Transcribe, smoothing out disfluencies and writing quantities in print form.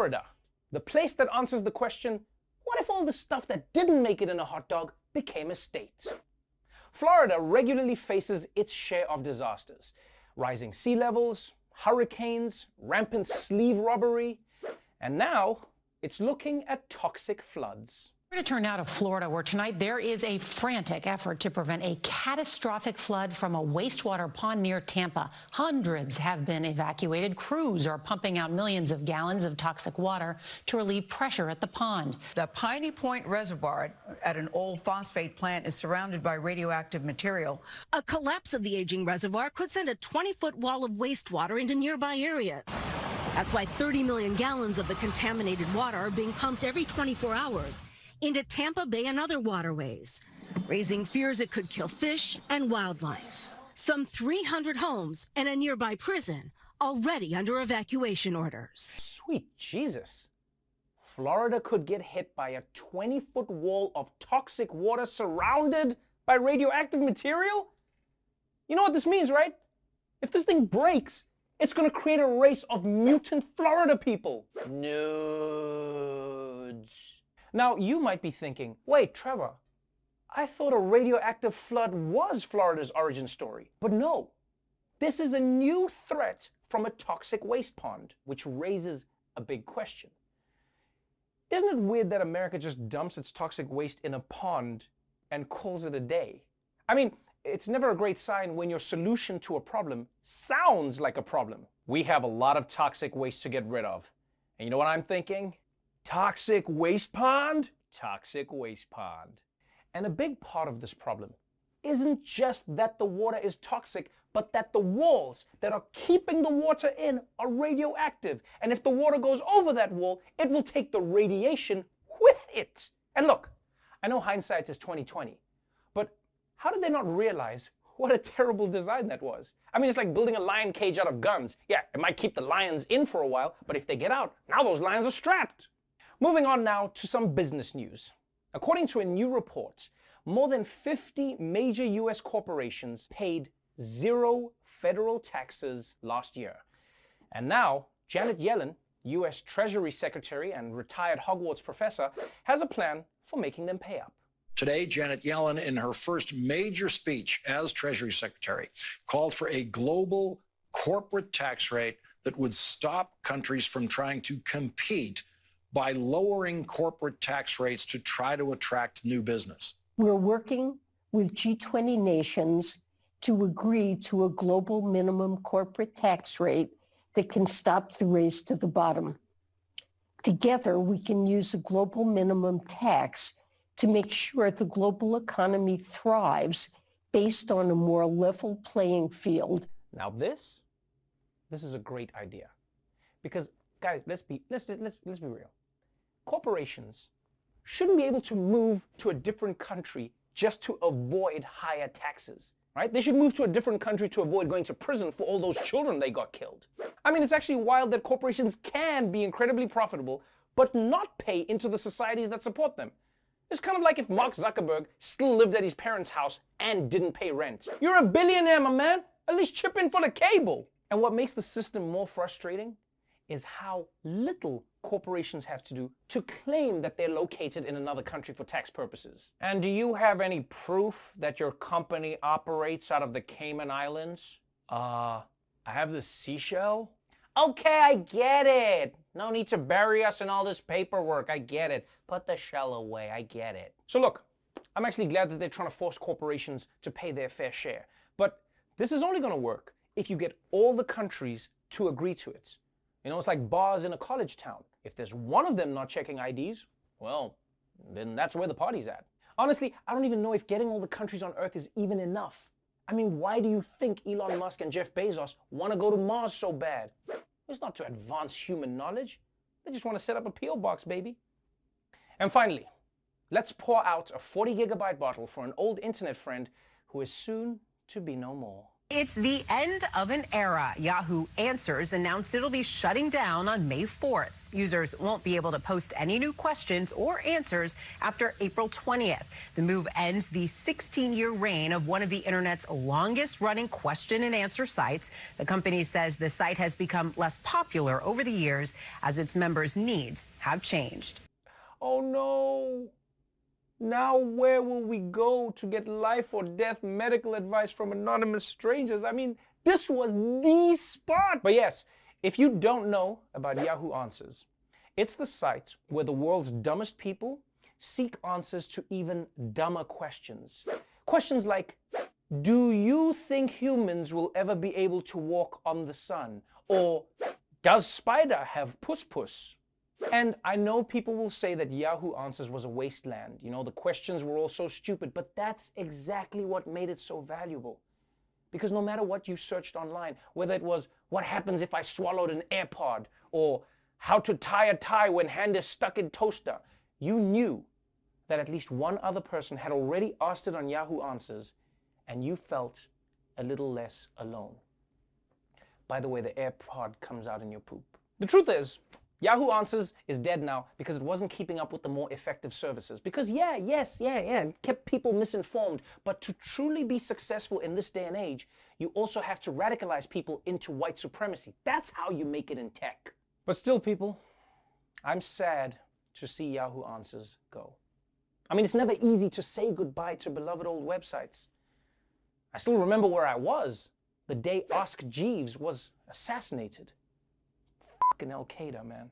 Florida, the place that answers the question, what if all the stuff that didn't make it in a hot dog became a state? Florida regularly faces its share of disasters. Rising sea levels, hurricanes, rampant sleeve robbery, and now it's looking at toxic floods. We're going to turn now to Florida, where tonight there is a frantic effort to prevent a catastrophic flood from a wastewater pond near Tampa. Hundreds have been evacuated. Crews are pumping out millions of gallons of toxic water to relieve pressure at the pond. The Piney Point Reservoir at an old phosphate plant is surrounded by radioactive material. A collapse of the aging reservoir could send a 20-foot wall of wastewater into nearby areas. That's why 30 million gallons of the contaminated water are being pumped every 24 hours. Into Tampa Bay and other waterways, raising fears it could kill fish and wildlife. Some 300 homes and a nearby prison already under evacuation orders. Sweet Jesus. Florida could get hit by a 20-foot wall of toxic water surrounded by radioactive material? You know what this means, right? If this thing breaks, it's going to create a race of mutant Florida people. Nudes. Now, you might be thinking, wait, Trevor, I thought a radioactive flood was Florida's origin story. But no, this is a new threat from a toxic waste pond, which raises a big question. Isn't it weird that America just dumps its toxic waste in a pond and calls it a day? I mean, it's never a great sign when your solution to a problem sounds like a problem. We have a lot of toxic waste to get rid of. And you know what I'm thinking? Toxic waste pond? Toxic waste pond. And a big part of this problem isn't just that the water is toxic, but that the walls that are keeping the water in are radioactive. And if the water goes over that wall, it will take the radiation with it. And look, I know hindsight is 20/20, but how did they not realize what a terrible design that was? I mean, it's like building a lion cage out of guns. Yeah, it might keep the lions in for a while, but if they get out, now those lions are strapped. Moving on now to some business news. According to a new report, more than 50 major US corporations paid 0 federal taxes last year. And now, Janet Yellen, US Treasury Secretary and retired Hogwarts professor, has a plan for making them pay up. Today, Janet Yellen, in her first major speech as Treasury Secretary, called for a global corporate tax rate that would stop countries from trying to compete by lowering corporate tax rates to try to attract new business. We're working with G20 nations to agree to a global minimum corporate tax rate that can stop the race to the bottom. Together, we can use a global minimum tax to make sure the global economy thrives based on a more level playing field. Now this is a great idea. Because guys, let's be real. Corporations shouldn't be able to move to a different country just to avoid higher taxes, right? They should move to a different country to avoid going to prison for all those children they got killed. I mean, it's actually wild that corporations can be incredibly profitable, but not pay into the societies that support them. It's kind of like if Mark Zuckerberg still lived at his parents' house and didn't pay rent. You're a billionaire, my man. At least chip in for the cable. And what makes the system more frustrating is how little corporations have to do to claim that they're located in another country for tax purposes. And do you have any proof that your company operates out of the Cayman Islands? I have the seashell. Okay, I get it. No need to bury us in all this paperwork. I get it. Put the shell away. I get it. So look, I'm actually glad that they're trying to force corporations to pay their fair share. But this is only going to work if you get all the countries to agree to it. You know, it's like bars in a college town. If there's one of them not checking IDs, well, then that's where the party's at. Honestly, I don't even know if getting all the countries on Earth is even enough. I mean, why do you think Elon Musk and Jeff Bezos want to go to Mars so bad? It's not to advance human knowledge. They just want to set up a P.O. box, baby. And finally, let's pour out a 40 gigabyte bottle for an old internet friend who is soon to be no more. It's the end of an era. Yahoo Answers announced it'll be shutting down on May 4th. Users won't be able to post any new questions or answers after April 20th. The move ends the 16-year reign of one of the internet's longest-running question and answer sites. The company says the site has become less popular over the years as its members' needs have changed. Oh no! Now where will we go to get life or death medical advice from anonymous strangers? I mean, this was the spot. But yes, if you don't know about Yahoo Answers, it's the site where the world's dumbest people seek answers to even dumber questions. Questions like, do you think humans will ever be able to walk on the sun? Or, does spider have puss-puss? And I know people will say that Yahoo Answers was a wasteland. You know, the questions were all so stupid, but that's exactly what made it so valuable. Because no matter what you searched online, whether it was what happens if I swallowed an AirPod, or how to tie a tie when hand is stuck in toaster, you knew that at least one other person had already asked it on Yahoo Answers, and you felt a little less alone. By the way, the AirPod comes out in your poop. The truth is, Yahoo Answers is dead now because it wasn't keeping up with the more effective services. Because it kept people misinformed. But to truly be successful in this day and age, you also have to radicalize people into white supremacy. That's how you make it in tech. But still, people, I'm sad to see Yahoo Answers go. I mean, it's never easy to say goodbye to beloved old websites. I still remember where I was the day Ask Jeeves was assassinated. Fucking Al-Qaeda, man.